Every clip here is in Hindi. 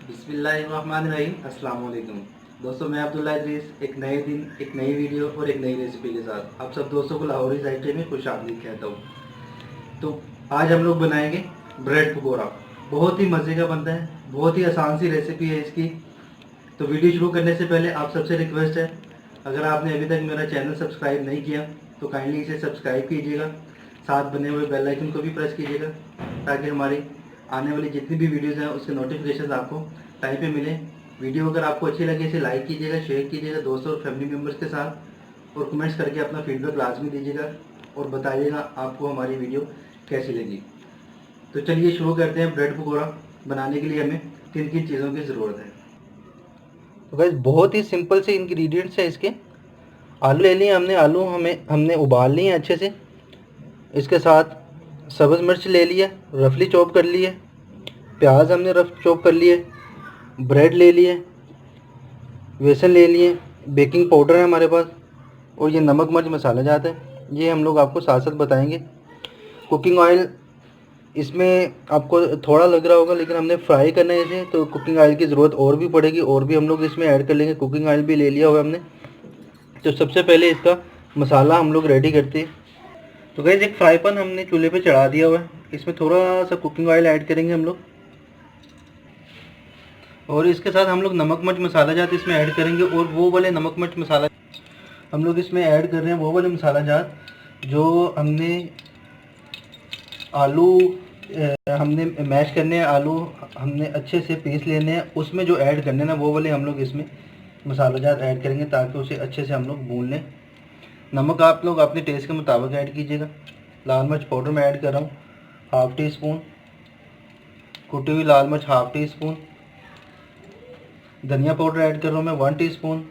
बिस्मिल्लाहिर्रहमानिर्रहीम। अस्सलाम वालेकुम दोस्तों, मैं अब्दुल्ला इदरीस एक नए दिन, एक नई वीडियो और एक नई रेसिपी के साथ आप सब दोस्तों को लाहौरी जायके में खुश आमदीद कहता हूँ। तो आज हम लोग बनाएंगे ब्रेड पकौड़ा। बहुत ही मज़े का बनता है, बहुत ही आसान सी रेसिपी है इसकी। तो वीडियो शुरू करने से पहले आप सबसे रिक्वेस्ट है, अगर आपने अभी तक मेरा चैनल सब्सक्राइब नहीं किया तो काइंडली इसे सब्सक्राइब कीजिएगा, साथ बने हुए बेल आइकन को भी प्रेस कीजिएगा ताकि हमारी आने वाली जितनी भी वीडियोज़ हैं उसके नोटिफिकेशन आपको टाइम पे मिले। वीडियो अगर आपको अच्छी लगे इसे लाइक कीजिएगा, शेयर कीजिएगा दोस्तों और फैमिली मेम्बर्स के साथ, और कमेंट्स करके अपना फीडबैक लाजमी दीजिएगा और बताइएगा आपको हमारी वीडियो कैसी लगी। तो चलिए शुरू करते हैं। ब्रेड पकौड़ा बनाने के लिए हमें किन किन चीज़ों की ज़रूरत है। तो गाइस बहुत ही सिंपल से इंग्रेडिएंट्स है इसके। आलू ले लिए हमने, आलू हमने उबाल लिए अच्छे से। इसके साथ सब्ज़ मिर्च ले लिया, रफली चॉप कर लिए। प्याज हमने रफ चॉप कर लिए। ब्रेड ले लिए, बेसन ले लिए, बेकिंग पाउडर है हमारे पास, और ये नमक मिर्च मसाला जाता है, ये हम लोग आपको साथ साथ बताएंगे। कुकिंग ऑयल इसमें आपको थोड़ा लग रहा होगा लेकिन हमने फ्राई करना है इसे, तो कुकिंग ऑयल की ज़रूरत और भी पड़ेगी, और भी हम लोग इसमें ऐड कर लेंगे। कुकिंग ऑयल भी ले लिया हुआ हमने। तो सबसे पहले इसका मसाला हम लोग रेडी करते हैं। तो गाइस एक फ्राई पैन हमने चूल्हे पे चढ़ा दिया हुआ है, इसमें थोड़ा सा कुकिंग ऑयल ऐड करेंगे हम लोग, और इसके साथ हम लोग नमक मिर्च मसाला जात इसमें ऐड करेंगे। और वो वाले नमक मिर्च मसाला हम लोग इसमें ऐड कर रहे हैं, वो वाले मसाला जात जो हमने आलू हमने मैश करने हैं, आलू हमने अच्छे से पीस लेने हैं, उसमें जो ऐड करने हैं ना वो वाले हम लोग इसमें मसाला जात ऐड करेंगे ताकि उसे अच्छे से हम लोग भून लें। नमक आप लोग अपने टेस्ट के मुताबिक ऐड कीजिएगा। लाल मिर्च पाउडर मैं ऐड कर रहा हूँ हाफ़ टी स्पून, कुटी हुई लाल मिर्च हाफ़ टी स्पून, धनिया पाउडर ऐड कर रहा हूँ मैं 1 टीस्पून,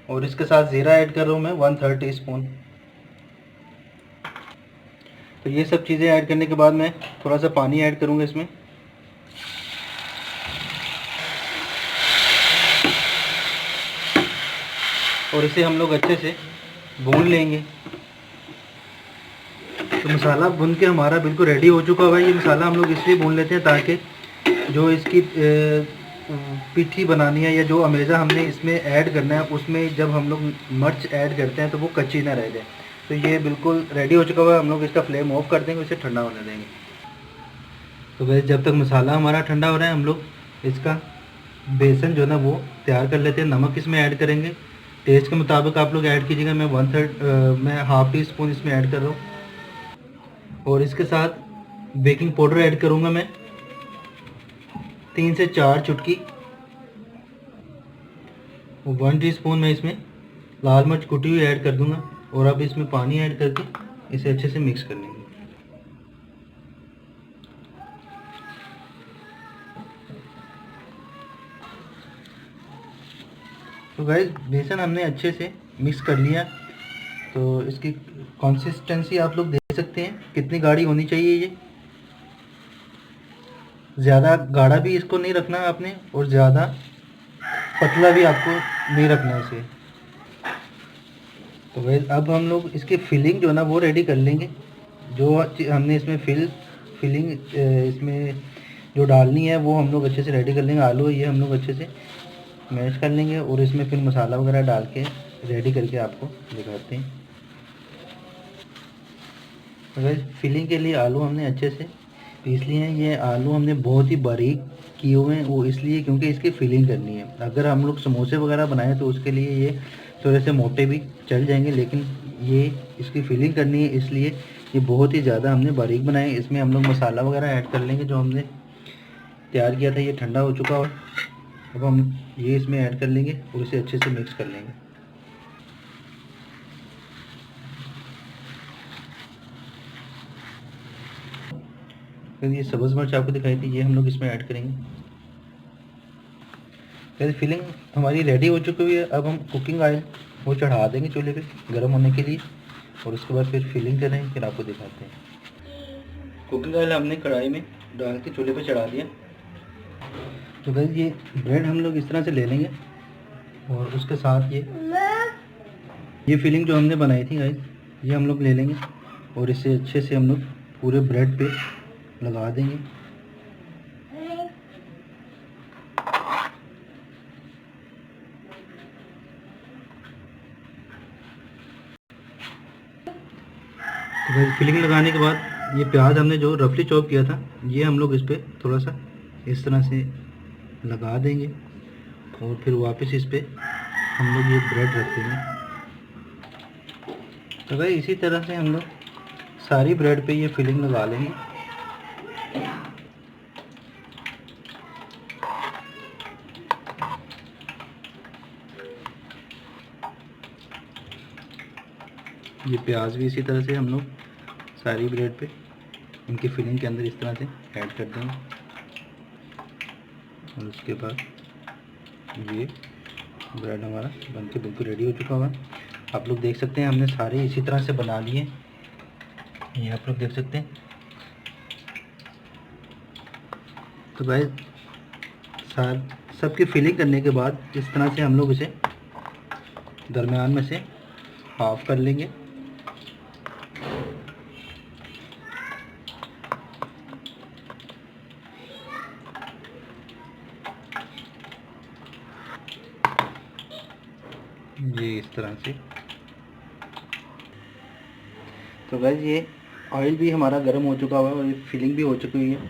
और इसके साथ ज़ीरा ऐड कर रहा हूँ मैं 1/3 टीस्पून। तो ये सब चीज़ें ऐड करने के बाद मैं थोड़ा सा पानी ऐड करूँगा इसमें। और इसे हम लोग अच्छे से भून लेंगे। तो मसाला भून के हमारा बिल्कुल रेडी हो चुका हुआ है। ये मसाला हम लोग इसलिए भून लेते हैं ताकि जो इसकी पिठी बनानी है या जो अमेज़ा हमने इसमें ऐड करना है उसमें जब हम लोग मिर्च ऐड करते हैं तो वो कच्ची ना रह जाए। तो ये बिल्कुल रेडी हो चुका हुआ है। हम लोग इसका फ्लेम ऑफ कर देंगे, इसे ठंडा होने देंगे। तो वैसे जब तक मसाला हमारा ठंडा हो रहा है हम लोग इसका बेसन जो है ना वो तैयार कर लेते हैं। नमक इसमें ऐड करेंगे, टेस्ट के मुताबिक आप लोग ऐड कीजिएगा। मैं 1/3 मैं हाफ़ टी स्पून इसमें ऐड कर रहा हूँ, और इसके साथ बेकिंग पाउडर ऐड करूँगा मैं 3 से 4 चुटकी, 1 टीस्पून मैं इसमें लाल मिर्च कुटी हुई ऐड कर दूंगा, और अब इसमें पानी ऐड करके इसे अच्छे से मिक्स कर लेंगे। तो गाइस बेसन हमने अच्छे से मिक्स कर लिया। तो इसकी कंसिस्टेंसी आप लोग देख सकते हैं कितनी गाढ़ी होनी चाहिए। ये ज़्यादा गाढ़ा भी इसको नहीं रखना आपने, और ज़्यादा पतला भी आपको नहीं रखना इसे। तो वैसे अब हम लोग इसकी फिलिंग जो है ना वो रेडी कर लेंगे। जो हमने इसमें फिलिंग इसमें जो डालनी है वो हम लोग अच्छे से रेडी कर लेंगे। आलू ये हम लोग अच्छे से मैश कर लेंगे, और इसमें फिर मसाला वगैरह डाल के रेडी करके आपको दिखाते हैं। तो वैसे फिलिंग के लिए आलू हमने अच्छे से पीस लिए हैं। ये आलू हमने बहुत ही बारीक किए हुए हैं, वो इसलिए क्योंकि इसकी फिलिंग करनी है। अगर हम लोग समोसे वगैरह बनाएं तो उसके लिए ये थोड़े से मोटे भी चल जाएंगे, लेकिन ये इसकी फिलिंग करनी है इसलिए ये बहुत ही ज़्यादा हमने बारीक बनाए। इसमें हम लोग मसाला वगैरह ऐड कर लेंगे जो हमने तैयार किया था। ये ठंडा हो चुका है, अब हम ये इसमें ऐड कर लेंगे और इसे अच्छे से मिक्स कर लेंगे। फिर ये सब्ज़ मिर्च आपको दिखाई थी, ये हम लोग इसमें ऐड करेंगे। फिर फिलिंग हमारी रेडी हो चुकी हुई है। अब हम कुकिंग ऑयल वो चढ़ा देंगे चूल्हे पे गर्म होने के लिए, और उसके बाद फिर फिलिंग करेंगे, फिर आपको दिखाते हैं। कुकिंग ऑयल हमने कढ़ाई में डाल के चूल्हे पे चढ़ा दिया। तो गाइस ये ब्रेड हम लोग इस तरह से ले लेंगे, और उसके साथ ये फिलिंग जो हमने बनाई थी गाइस ये हम लोग ले लेंगे, और इसे अच्छे से हम लोग पूरे ब्रेड पे लगा देंगे। तो फिलिंग लगाने के बाद ये प्याज हमने जो रफली चॉप किया था ये हम लोग इस पर थोड़ा सा इस तरह से लगा देंगे और फिर वापस इस पर हम लोग ये ब्रेड रख देंगे। तो भाई इसी तरह से हम लोग सारी ब्रेड पे ये फिलिंग लगा लेंगे। ये प्याज भी इसी तरह से हम लोग सारी ब्रेड पे इनकी फिलिंग के अंदर इस तरह से ऐड कर देंगे और उसके बाद ये ब्रेड हमारा बनके बिल्कुल रेडी हो चुका हुआ। आप लोग देख सकते हैं हमने सारे इसी तरह से बना लिए। ये आप लोग देख सकते हैं। तो भाई सबकी फिलिंग करने के बाद इस तरह से हम लोग इसे दरमियान में से हाफ कर लेंगे। ये इस तरह से। तो गाइस ये ऑयल भी हमारा गर्म हो चुका हुआ है और ये फिलिंग भी हो चुकी हुई है।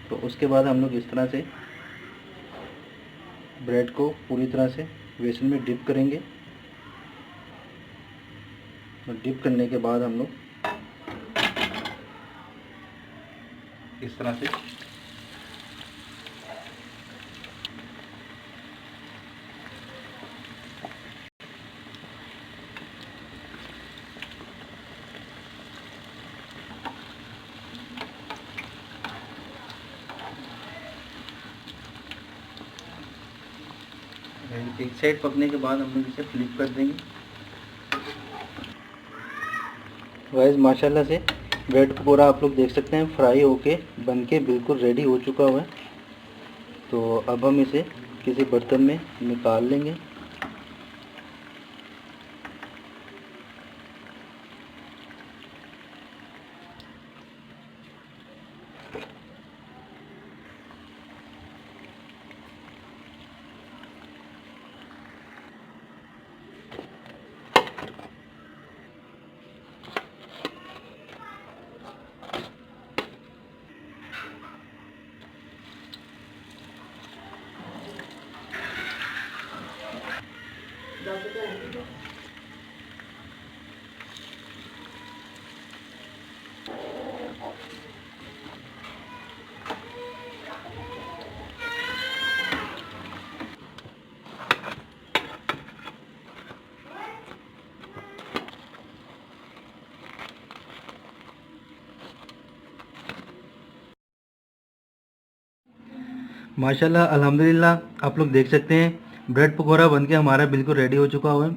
तो उसके बाद हम लोग इस तरह से ब्रेड को पूरी तरह से बेसन में डिप करेंगे और डिप करने के बाद हम लोग इस तरह से एक साइड पकने के बाद हम लोग इसे फ्लिप कर देंगे। गाइस माशाल्लाह से ब्रेड पकौड़ा आप लोग देख सकते हैं फ्राई होके बनके बिल्कुल रेडी हो चुका हुआ है। तो अब हम इसे किसी बर्तन में निकाल लेंगे। माशाल्लाह अल्हम्दुलिल्लाह आप लोग देख सकते हैं ब्रेड पकौड़ा बनके हमारा बिल्कुल रेडी हो चुका हुआ है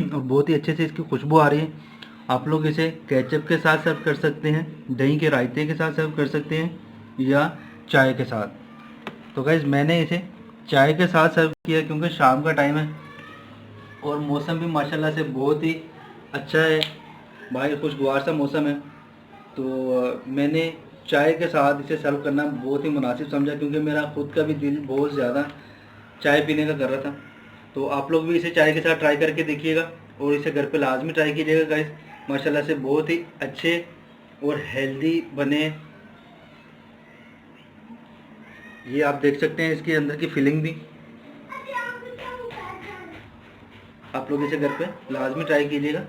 और बहुत ही अच्छे से इसकी खुशबू आ रही है। आप लोग इसे केचप के साथ सर्व कर सकते हैं, दही के रायते के साथ सर्व कर सकते हैं या चाय के साथ। तो गाइस मैंने इसे चाय के साथ सर्व किया क्योंकि शाम का टाइम है और मौसम भी माशाल्लाह से बहुत ही अच्छा है, बाहर खुशगवार सा मौसम है। तो मैंने चाय के साथ इसे सर्व करना बहुत ही मुनासिब समझा क्योंकि मेरा ख़ुद का भी दिल बहुत ज़्यादा चाय पीने का कर रहा था। तो आप लोग भी इसे चाय के साथ ट्राई करके देखिएगा और इसे घर पे लाजमी ट्राई कीजिएगा गाइस। माशाल्लाह से बहुत ही अच्छे और हेल्दी बने। ये आप देख सकते हैं इसके अंदर की फिलिंग भी। आप लोग इसे घर पे लाजमी ट्राई कीजिएगा।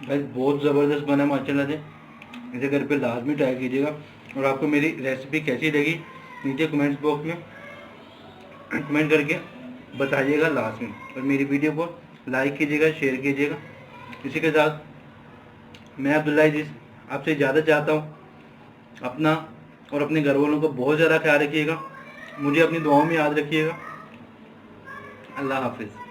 गाइस बहुत ज़बरदस्त बना माशाल्लाह से, इसे घर पे लाजमी ट्राई कीजिएगा। और आपको मेरी रेसिपी कैसी लगी नीचे कमेंट्स बॉक्स में कमेंट करके बताइएगा लाजमी। और मेरी वीडियो को लाइक कीजिएगा, शेयर कीजिएगा। इसी के साथ मैं अब्दुल्ला इद्रीस आपसे इजाज़त चाहता हूँ। अपना और अपने घर वालों का बहुत ज़्यादा ख्याल रखिएगा, मुझे अपनी दुआओं में याद रखिएगा। अल्लाह हाफिज़।